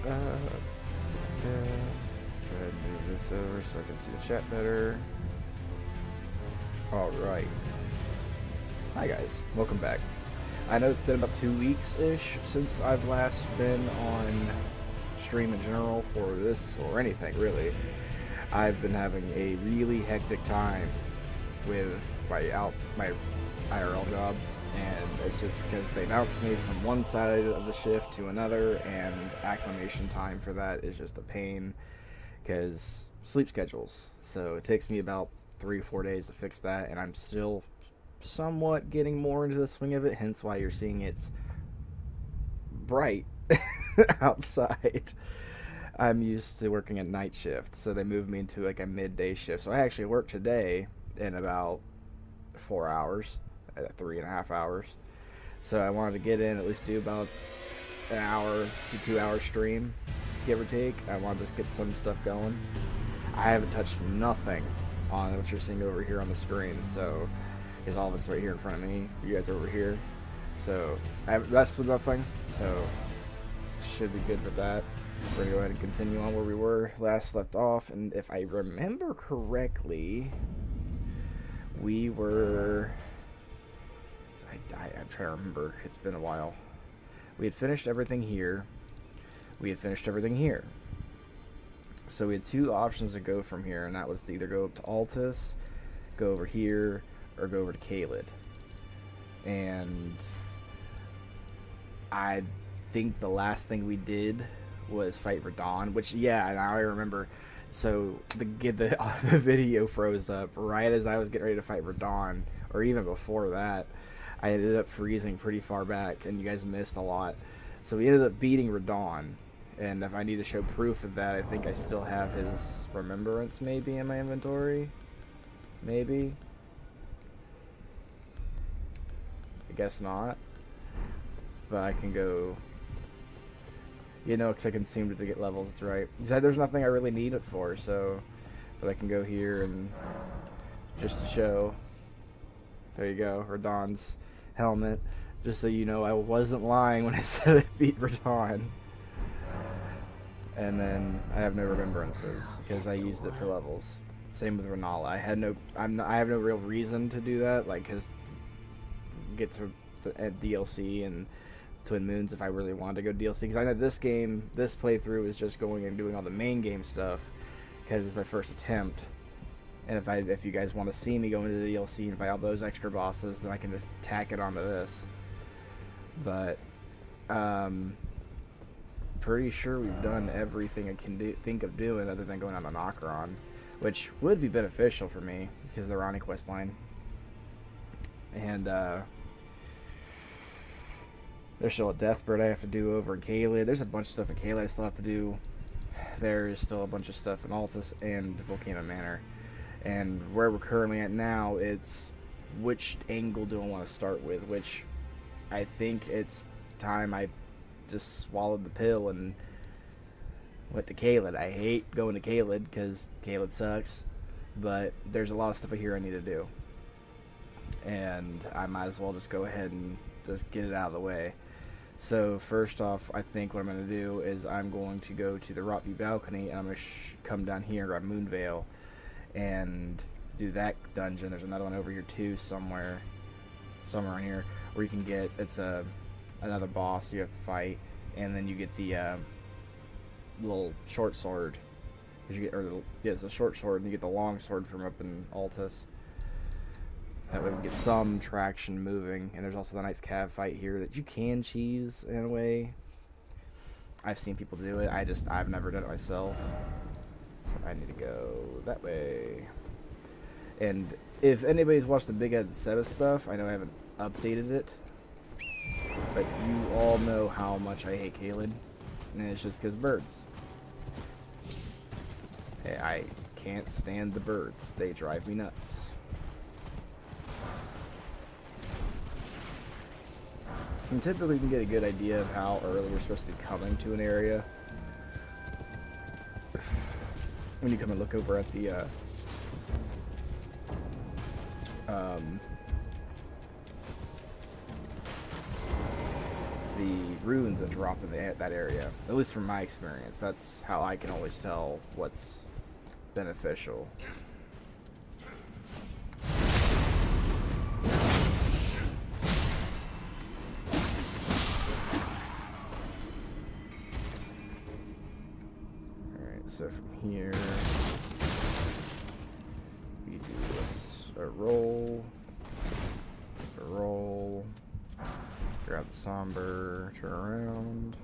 Go ahead and move this over so I can see the chat better. Alright. Hi guys, welcome back. I know it's been about 2 weeks-ish since I've last been on stream in general for this or anything really. I've been having a really hectic time with my IRL job, and it's just because they bounced me from one side of the shift to another, and acclimation time for that is just a pain because sleep schedules. So it takes me about 3 or 4 days to fix that, and I'm still somewhat getting more into the swing of it, hence why you're seeing it's bright outside. I'm used to working at night shift, so they moved me into like a midday shift. So I actually worked today in about 4 hours, 3.5 hours. So I wanted to get in, at least do about an hour to 2 hour stream, give or take. I want to just get some stuff going. I haven't touched nothing on what you're seeing over here on the screen, so because all of it's right here in front of me. You guys are over here, so I haven't messed with nothing, so should be good with that. We're gonna go ahead and continue on where we were last left off, and if I remember correctly, we were. I'm trying to remember. It's been a while. We had finished everything here. We had finished everything here. So we had two options to go from here, and that was to either go up to Altus, go over here, or go over to Caelid. And I think the last thing we did was fight Radahn, which, yeah, now I remember. So the video froze up right as I was getting ready to fight Radahn, or even before that. I ended up freezing pretty far back, and you guys missed a lot. So we ended up beating Radahn, and if I need to show proof of that, I think I still have his remembrance maybe in my inventory. Maybe. I guess not. But I can go, you know, because I can seem to get levels, that's right. He said there's nothing I really need it for, so, but I can go here and just to show. There you go, Radahn's helmet. Just so you know, I wasn't lying when I said I beat Radahn. And then I have no remembrances because I used it for levels. Same with Renala. I have no real reason to do that, like, cause get to the DLC and Twin Moons if I really wanted to go DLC, because I know this playthrough is just going and doing all the main game stuff because it's my first attempt. And if you guys want to see me go into the DLC and fight all those extra bosses, then I can just tack it onto this. But pretty sure we've done everything I can think of doing other than going on a Nokron, which would be beneficial for me because of the Ronnie quest line. And there's still a Deathbird I have to do over in Caelid. There's a bunch of stuff in Caelid I still have to do. There's still a bunch of stuff in Altus and Volcano Manor. And where we're currently at now, it's which angle do I want to start with, which I think it's time I just swallowed the pill and went to Caelid. I hate going to Caelid because Caelid sucks, but there's a lot of stuff here I need to do. And I might as well just go ahead and just get it out of the way. So first off, I think what I'm going to do is I'm going to go to the Rockview balcony, and I'm going to come down here and grab Moonvale and do that dungeon. There's another one over here too, somewhere in here, where you can get, it's another boss you have to fight, and then you get the little short sword. It's a short sword, and you get the long sword from up in Altus. That way we can get some traction moving. And there's also the Knight's Cav fight here that you can cheese in a way. I've seen people do it. I've never done it myself. So I need to go that way. And if anybody's watched the Big Ed Seta stuff, I know I haven't updated it, but you all know how much I hate Caelid. And it's just because birds. I can't stand the birds. They drive me nuts. And typically you can get a good idea of how early you're supposed to be coming to an area when you come and look over at the the runes that drop in that area. At least from my experience, that's how I can always tell what's beneficial. Alright, so from here, we do a roll, grab the somber, turn around,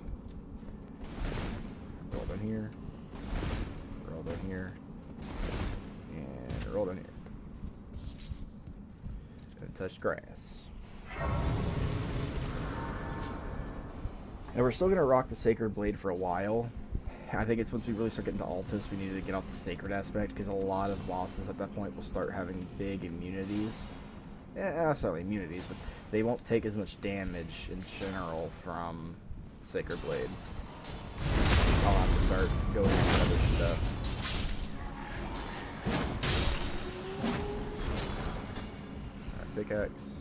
roll down here, roll down here, and roll down here. And touch grass. And we're still going to rock the Sacred Blade for a while. I think it's once we really start getting to Altus, we need to get off the Sacred aspect, because a lot of bosses at that point will start having big immunities. Not only immunities, but they won't take as much damage in general from Sacred Blade. I'll have to start going into other stuff. Alright, pickaxe.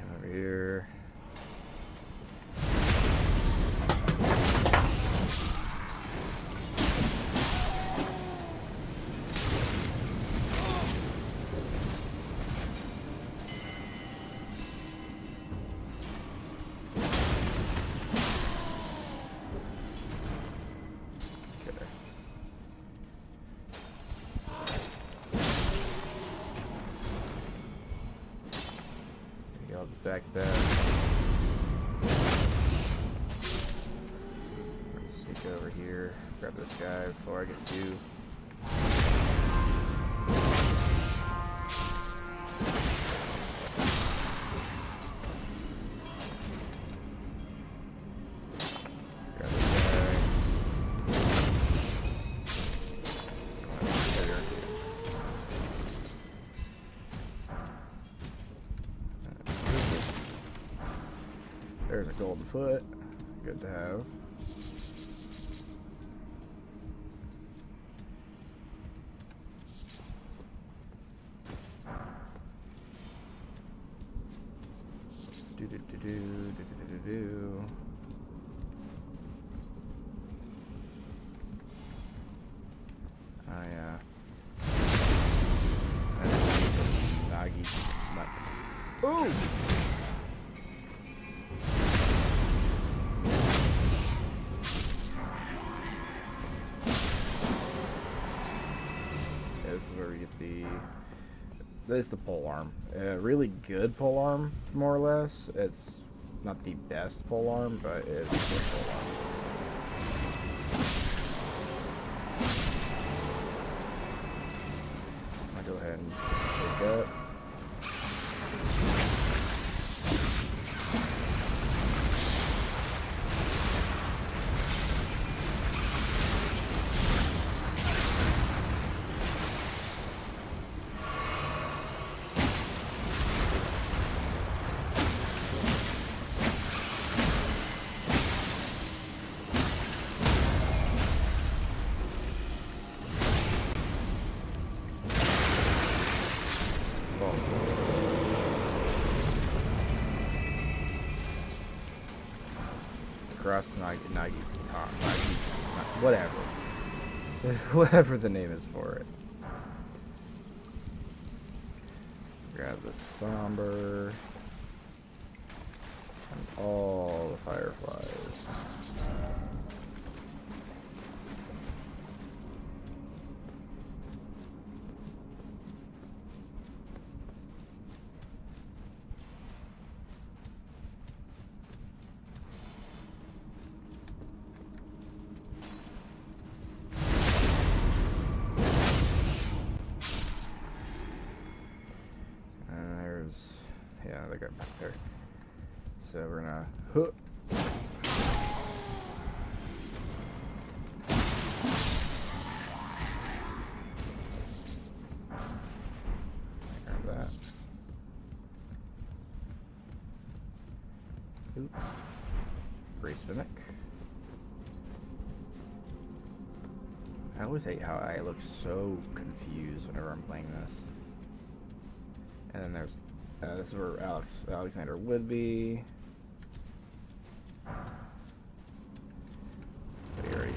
And over here. Backstab. Sneak over here. Grab this guy before I get to. Grab this guy. There's a golden foot. Good to have. Do do do do do do do do. Oh yeah. Nagi. Ooh! This is where we get the. This is the polearm. Really good polearm, more or less. It's not the best polearm, but it's a good polearm. I'll go ahead and take that. Cross Nagi, whatever. Whatever the name is for it. Grab the somber. And all the fireflies. Yeah, they got back there. So we're gonna hook. Grab that. Oop. Brace mimic. I always hate how I look so confused whenever I'm playing this. And then there's this is where Alexander would be. But he already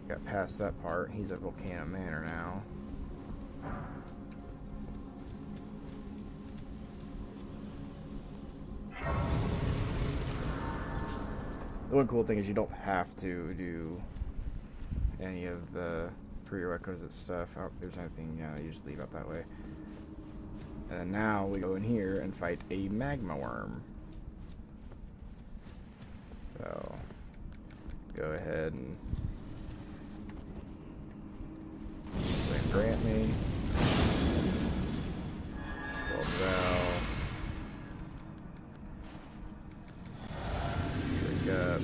got past that part. He's at Volcano Manor now. The one cool thing is you don't have to do any of the prerequisite stuff. I don't think there's anything you just leave out that way. And then now we go in here and fight a magma worm. So go ahead and grant me. Valve. Drink up.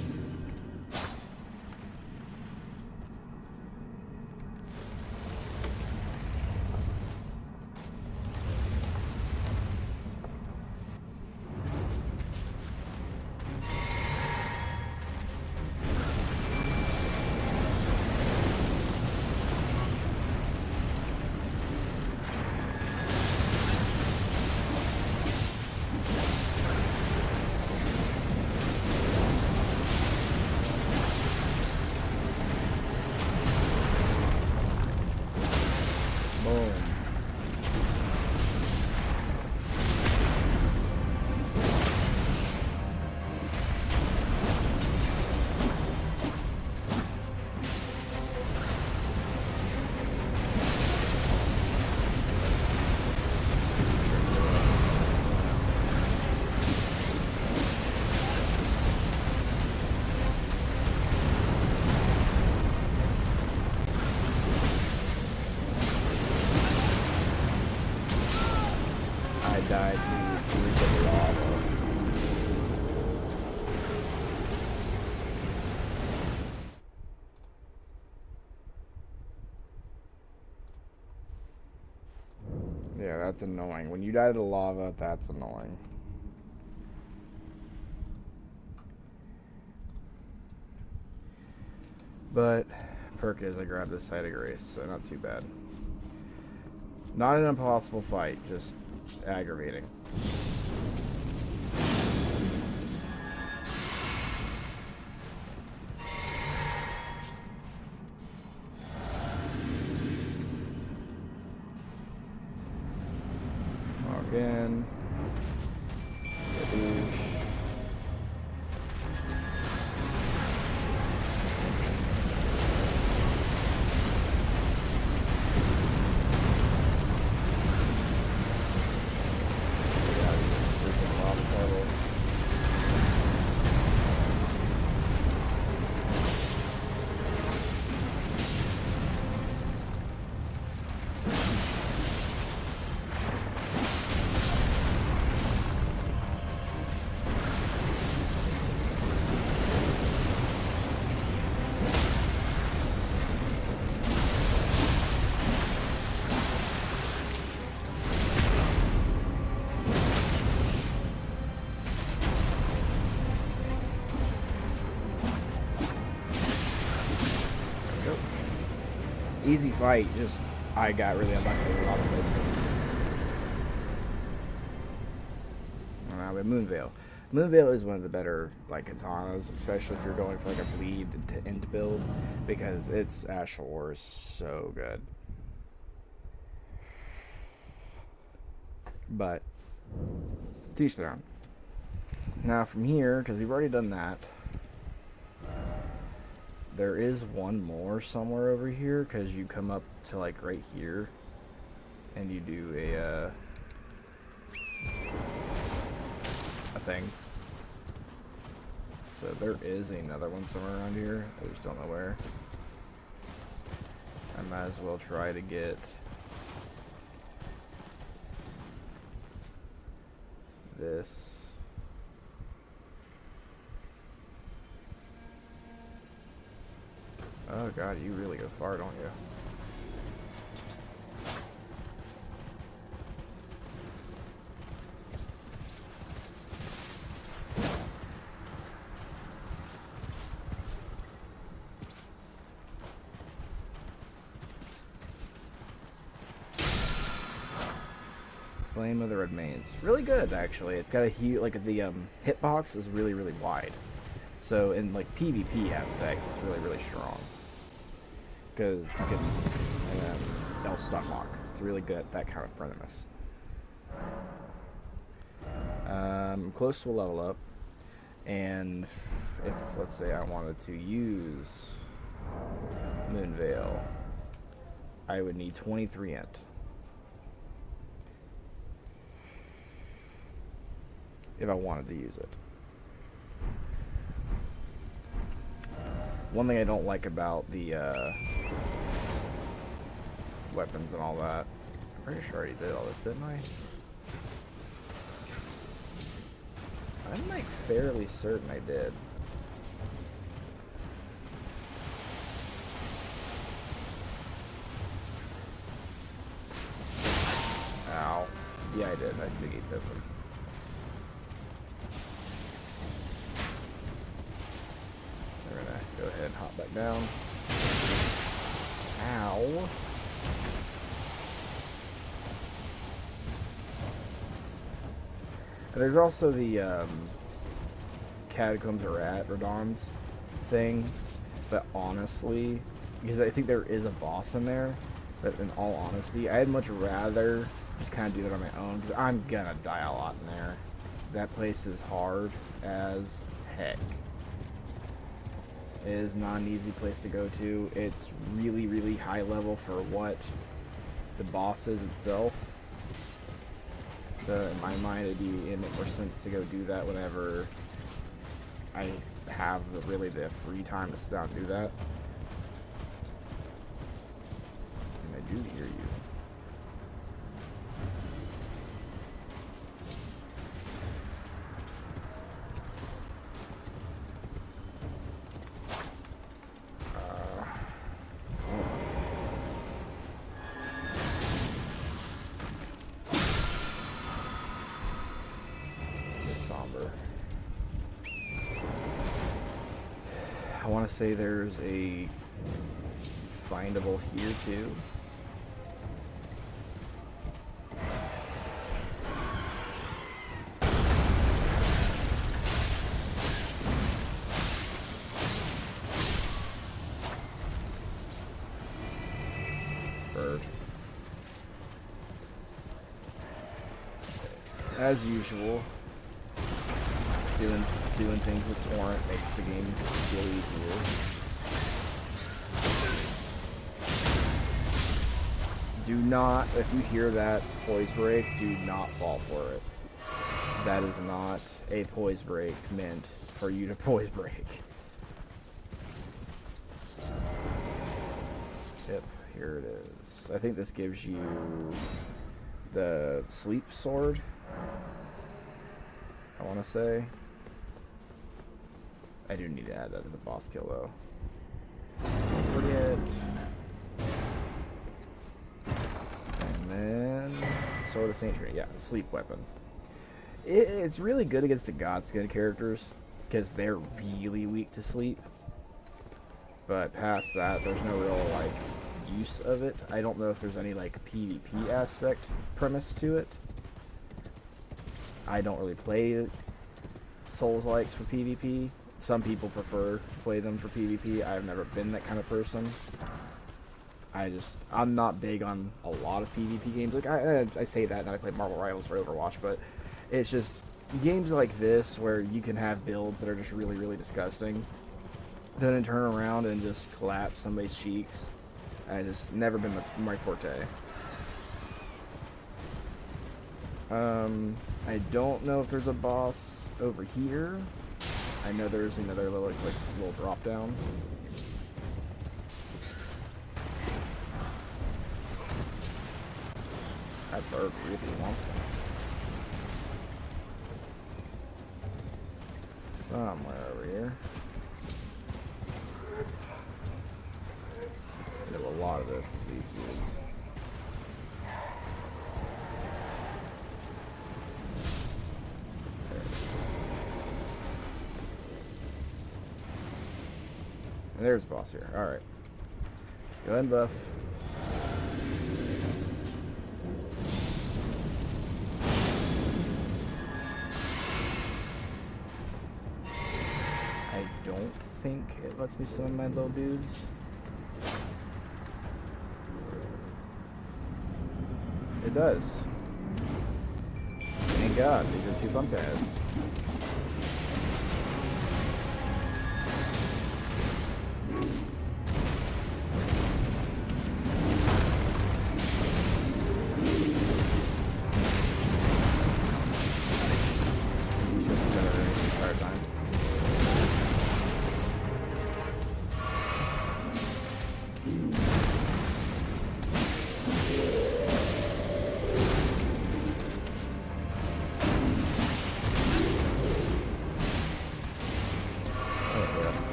Died to freaking lava. Yeah, that's annoying. When you die to lava, that's annoying. But perk is I grabbed this site of grace, so not too bad. Not an impossible fight, just aggravating. Walk in. Easy fight, just I got really unlucky with a lot of this one. With Moonveil. Moonveil is one of the better like katanas, especially if you're going for like a bleed to end build, because its Astral War is so good. But to each their own. Now from here, because we've already done that, there is one more somewhere over here, because you come up to like right here and you do a thing. So there is another one somewhere around here. I just don't know where. I might as well try to get this. Oh god, you really go far, don't you? Flame of the Red Mains. Really good, actually. It's got a huge, like, the hitbox is really, really wide. So, in, like, PvP aspects, it's really, really strong. Because you can, L stun lock. It's really good at that kind of premise. Close to a level up. And if, let's say, I wanted to use Moonveil, I would need 23 int. If I wanted to use it. One thing I don't like about the weapons and all that, I'm pretty sure I already did all this, didn't I? I'm like fairly certain I did. Ow. Yeah, I did. I see the gates open. We're gonna go ahead and hop back down. Ow. And there's also the Catacombs or Radons thing, but honestly, because I think there is a boss in there, but in all honesty, I'd much rather just kind of do that on my own, because I'm gonna die a lot in there. That place is hard as heck. It is not an easy place to go to. It's really, really high level for what the boss is itself. So in my mind, it'd be in more sense to go do that whenever I have really the free time to sit down and do that. And I do hear you. I want to say there's a findable here too. Bird. As usual. Doing things with Torrent makes the game feel easier. Do not, if you hear that poise break, do not fall for it. That is not a poise break meant for you to poise break. Yep, here it is. I think this gives you the sleep sword, I want to say. I do need to add that to the boss kill, though. Don't forget. And then Sword of Saint Trinity. Yeah, sleep weapon. It's really good against the Godskin characters because they're really weak to sleep. But past that, there's no real like use of it. I don't know if there's any like PvP aspect premise to it. I don't really play Souls-likes for PvP. Some people prefer to play them for PvP. I've never been that kind of person. I'm not big on a lot of PvP games. Like I say that and I play Marvel Rivals for Overwatch, but it's just games like this where you can have builds that are just really, really disgusting. Then turn around and just collapse somebody's cheeks. I just never been my forte. I don't know if there's a boss over here. I know there's another little drop down. That bird really wants me. Somewhere over here. I do a lot of this these days. There's a boss here. Alright. Go ahead and buff. think it lets me summon my little dudes. It does. Thank God, these are 2 bump pads.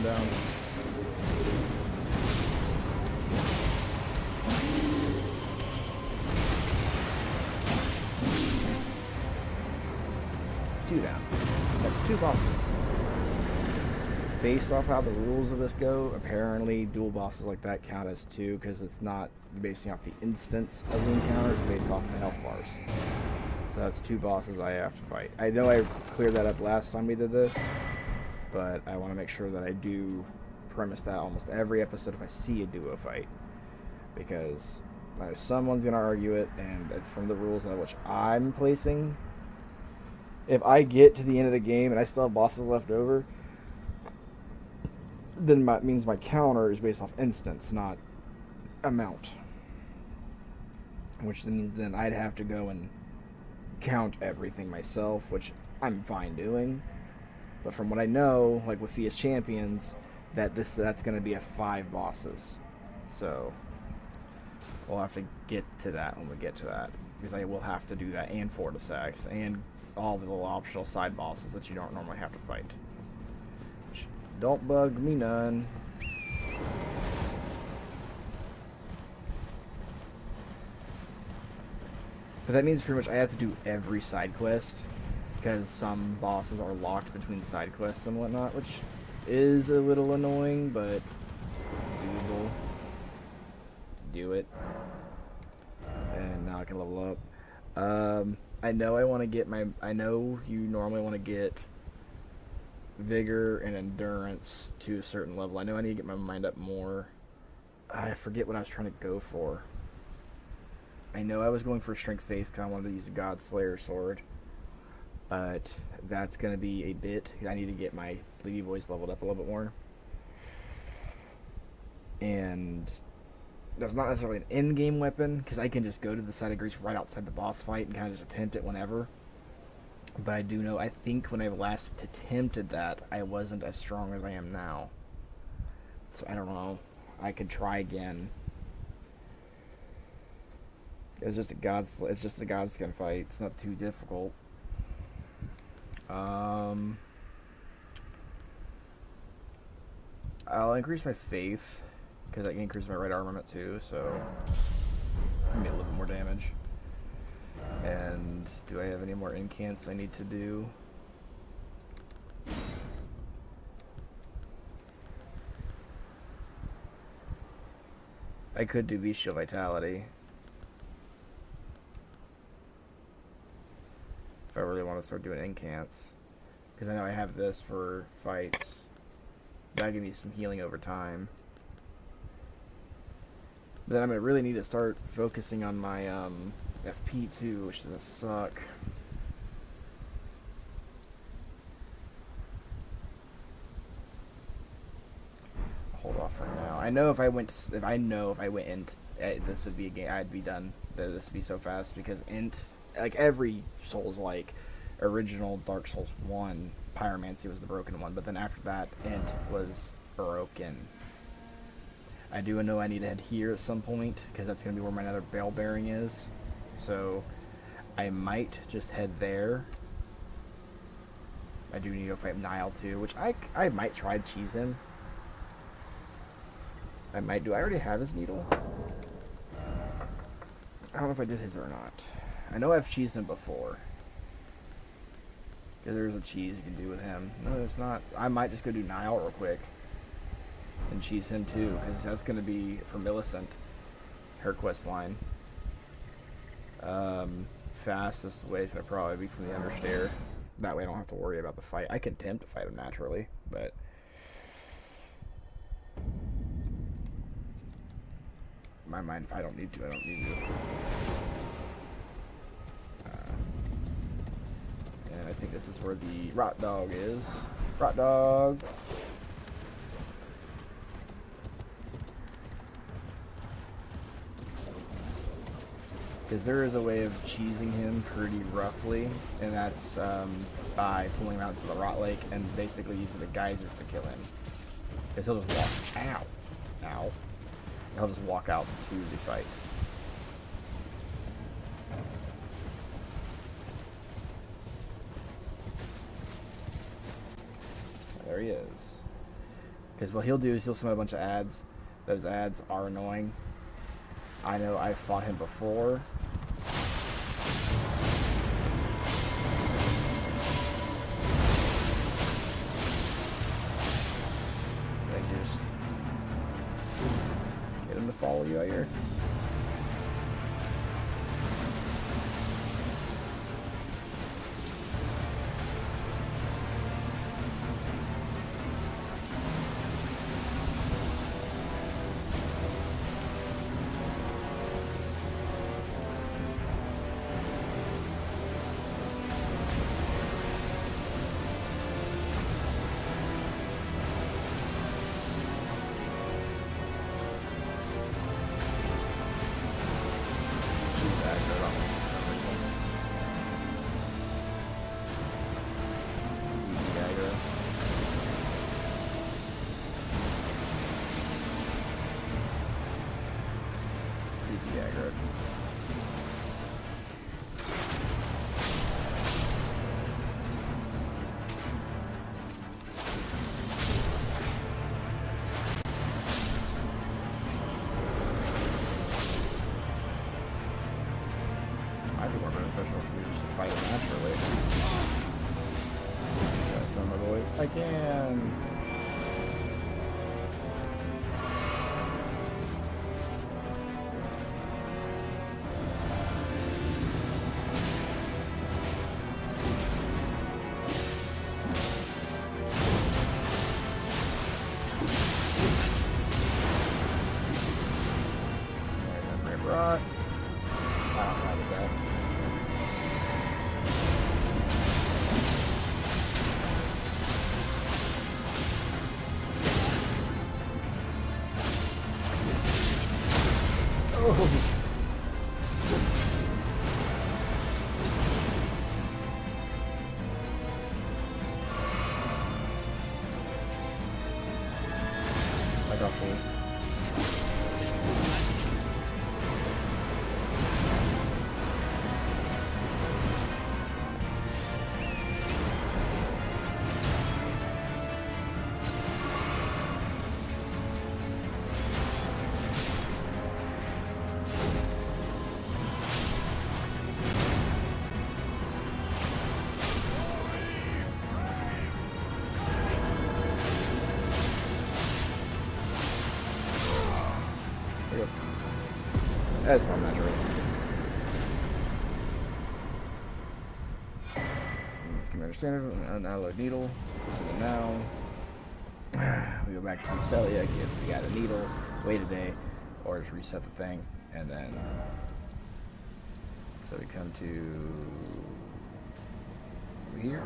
Down. 2 down. That's 2 bosses. Based off how the rules of this go, apparently dual bosses like that count as 2 because it's not basing off the instance of the encounter, it's based off the health bars. So that's 2 bosses I have to fight. I know I cleared that up last time we did this, but I want to make sure that I do premise that almost every episode if I see a duo fight, because I know someone's going to argue it, and it's from the rules of which I'm placing. If I get to the end of the game and I still have bosses left over, then that means my counter is based off instance, not amount. Which means then I'd have to go and count everything myself, which I'm fine doing. But from what I know, like with Fia's Champions, that's going to be a 5 bosses. So we'll have to get to that when we get to that, because I will have to do that, and Fortisax, and all the little optional side bosses that you don't normally have to fight. Which don't bug me none. But that means pretty much I have to do every side quest, because some bosses are locked between side quests and whatnot, which is a little annoying, but doable. Do it. And now I can level up. I know I want to get my... I know you normally want to get vigor and endurance to a certain level. I know I need to get my mind up more. I forget what I was trying to go for. I know I was going for strength faith because I wanted to use the God Slayer sword. But that's going to be a bit. I need to get my Lady Boys leveled up a little bit more. And that's not necessarily an in-game weapon, because I can just go to the side of Greece right outside the boss fight and kind of just attempt it whenever. But I do know, I think when I last attempted that, I wasn't as strong as I am now. So I don't know. I could try again. It's just a Godskin fight. It's not too difficult. I'll increase my faith, because I can increase my right armament too, so give me a little bit more damage. And do I have any more incants I need to do? I could do Bestial Vitality if I really want to start doing incants, because I know I have this for fights. That'll give me some healing over time. But then I'm going to really need to start focusing on my FP too, which doesn't suck. Hold off for now. I know if I went in, this would be a game. I'd be done. This would be so fast, because int, like every Souls, like original Dark Souls 1, Pyromancy was the broken one, but then after that, int was broken. I do know I need to head here at some point, because that's going to be where my nether bell bearing is. So I might just head there. I do need to go fight Nile too, which I might try to cheese him. I might do. I already have his needle. I don't know if I did his or not. I know I've cheesed him before. Because there's a cheese you can do with him. No, it's not. I might just go do Nile real quick. And cheese him too, because that's going to be for Millicent. Her quest line. Fastest way is going to probably be from the Understair. That way I don't have to worry about the fight. I can attempt to fight him naturally, but in my mind, if I don't need to, I don't need to. And I think this is where the rot dog is. Rot dog. Because there is a way of cheesing him pretty roughly, and that's by pulling him out to the rot lake and basically using the geysers to kill him. Because he'll just walk. Ow. Ow. He'll just walk out to the fight. There he is. Because what he'll do is he'll summon a bunch of ads. Those ads are annoying. I know I've fought him before. Then you just get him to follow you out here. I can. Rot. I don't have that. I got full. That's fun, naturally. Let's commander standard, unalloyed needle. So now we go back to Celia, give the guy the needle, wait a day, or just reset the thing, and then so we come to here.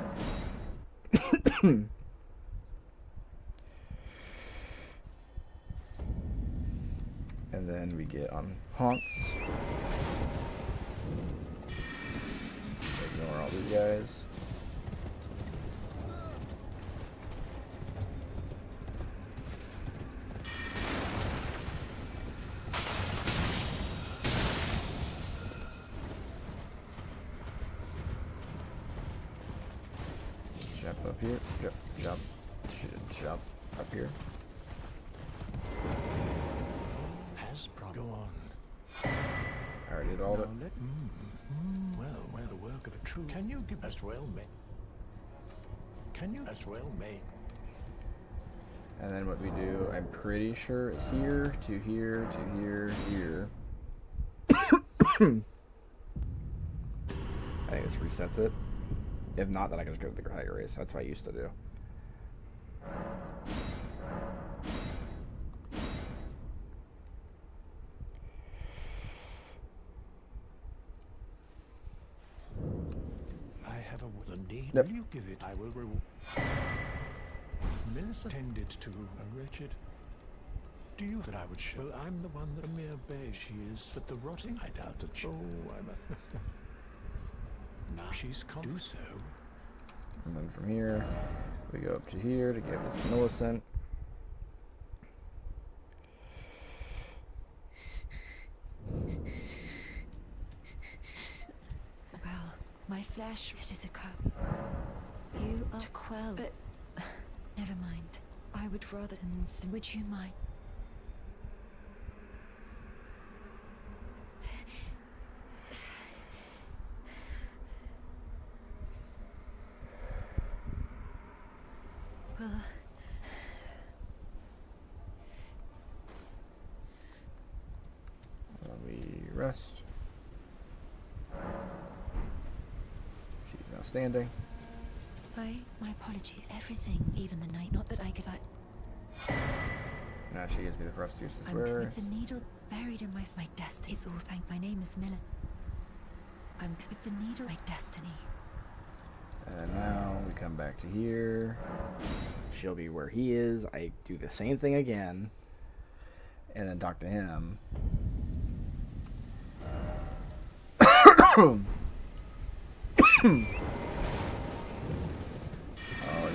And then we get on haunts. Ignore all these guys. Jump up here. Jump. Should jump up here. Go on. I already did all of it. Well, the work of a true. Can you give us well, mate? Can you as well, mate? And then what we do, I'm pretty sure it's here to here to here, here. I think this resets it. If not, then I can just go to the Tiger Race. That's what I used to do. I have a the need. Yep. Will you give it? I will reward. Millicent tended to a wretched. Do you that I would show? Well, I'm the one that a mere babe she is, but the rotting I doubt that. Oh, I'm a. Now she's do so. And then from here, we go up to here to give this to Millicent. Well, my flesh, it is a cup. You are to quell, but never mind. I would rather than would you mind? Well, Let me rest. She's now standing. my apologies. Everything, even the night. Not that I could, but Now she gives me the prosthesis. I'm Where? with the needle buried in my destiny. It's all thanks. My name is Millicent. I'm with the needle, my destiny. And now we come back to here. She'll be where he is. I do the same thing again. And then talk to him. Oh,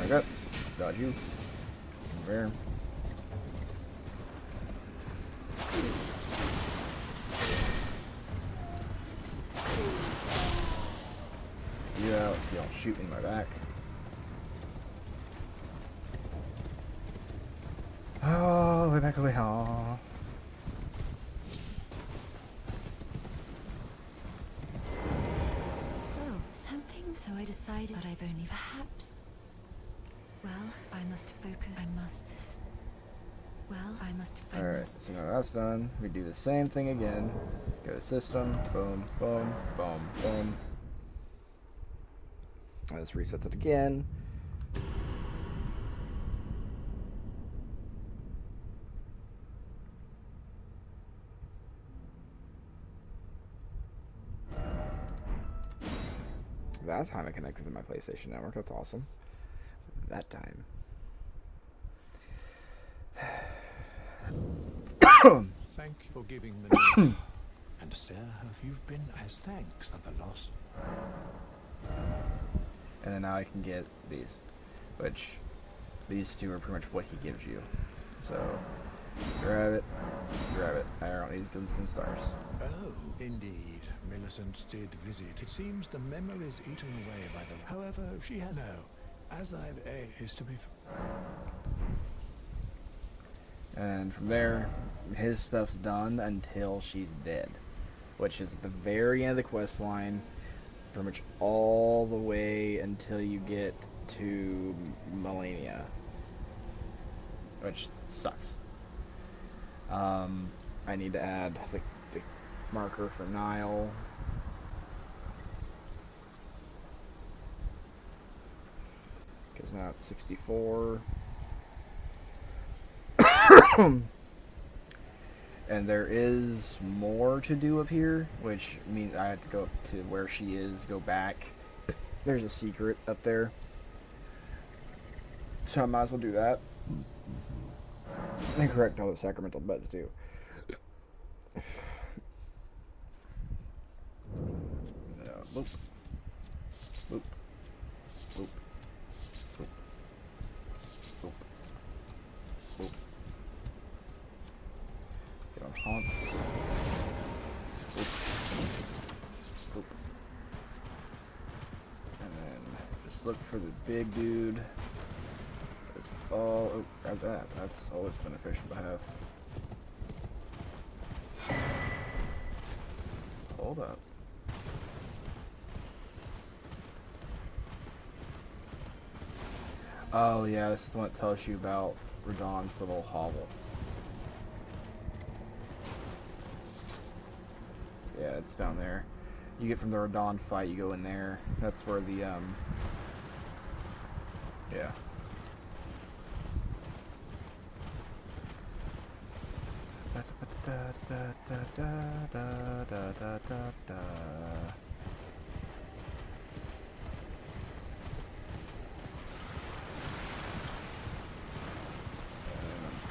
I got dodge you. Over there. Yeah, let's be all shooting my back. Oh, way back away. Oh. Oh, something. So I decided, but I've only perhaps. Well, I must focus. I must. Well, I must. I Alright, must. so now that's done. We do the same thing again. Go to system. Boom, boom, boom, boom. And this resets it again. That time I connected to my PlayStation Network. That's awesome. That time. Thank you for giving the news. And stare have you've been as thanks at the loss. And then now I can get these, which these two are pretty much what he gives you. So grab it. I don't need guns and stars. Oh, indeed. Millicent did visit. It seems the memories eaten away by the. However, she had no. As I've is to be. And from there, his stuff's done until she's dead, which is at the very end of the quest line, pretty much all the way until you get to Melania, which sucks. I need to add the marker for Nile. Because now it's 64. And there is more to do up here, which means I have to go up to where she is, go back. There's a secret up there. So I might as well do that. And correct all the sacramental buds too. Loop. Loop. Loop. Loop. Loop. Loop. Get on haunts. Loop. Loop. And then just look for the big dude. It's all. Oh, grab that. That's always beneficial to have. Hold up. Oh yeah, this is the one that tells you about Radon's little hovel. Yeah, it's down there. you get from the Radon fight, you go in there. That's where the, yeah.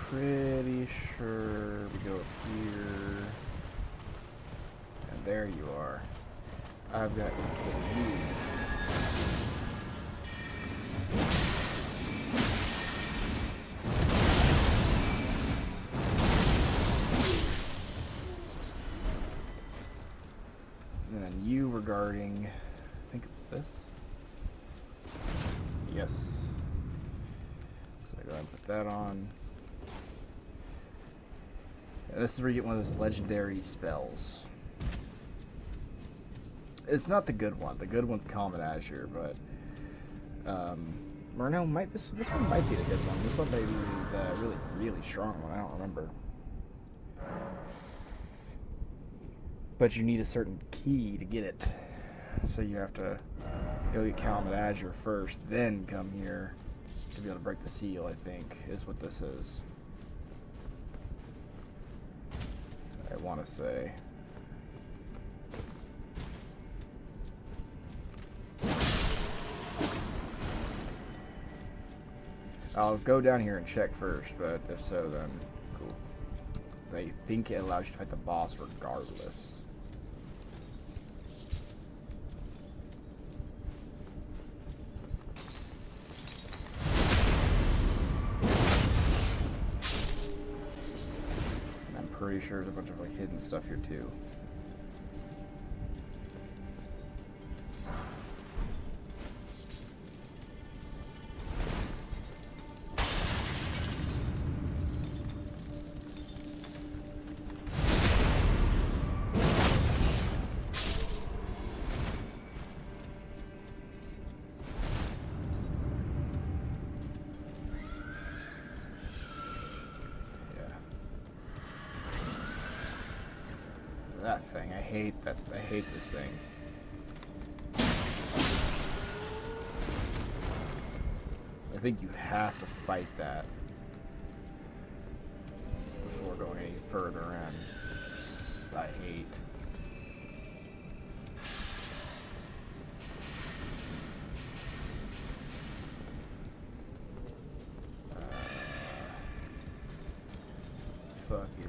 Pretty sure we go up here, and there you are. I've got to kill you. And then you regarding, I think it was this. Yes. So I go ahead and put that on. And this is where you get one of those legendary spells. It's not the good one. The good one's Common Azure, but or no, this one might be the good one. This one may be the really strong one. I don't remember. But you need a certain key to get it, so you have to go get Common Azure first, then come here to be able to break the seal. I think is what this is. I want to say. I'll go down here and check first, but if so, then cool. I think it allows you to fight the boss regardless. And I'm pretty sure there's a bunch of like hidden stuff here too. That thing, I hate that. I hate these things. I think you have to fight that before going any further in. I hate. Fuck you.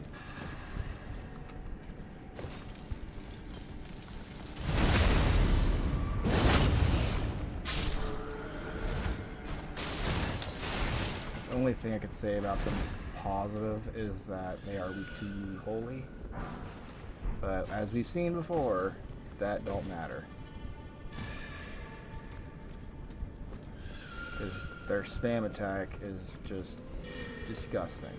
The only thing I could say about them that's positive is that they are weak to you wholly. But as we've seen before, that don't matter. Because their spam attack is just disgusting.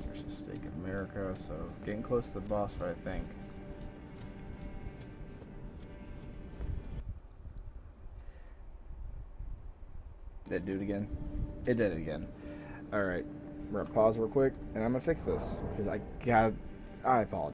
There's a Stake of America, so getting close to the boss fight, I think. Did it do it again? It did it again. Alright, we're gonna pause real quick, and I'm gonna fix this, because I apologize.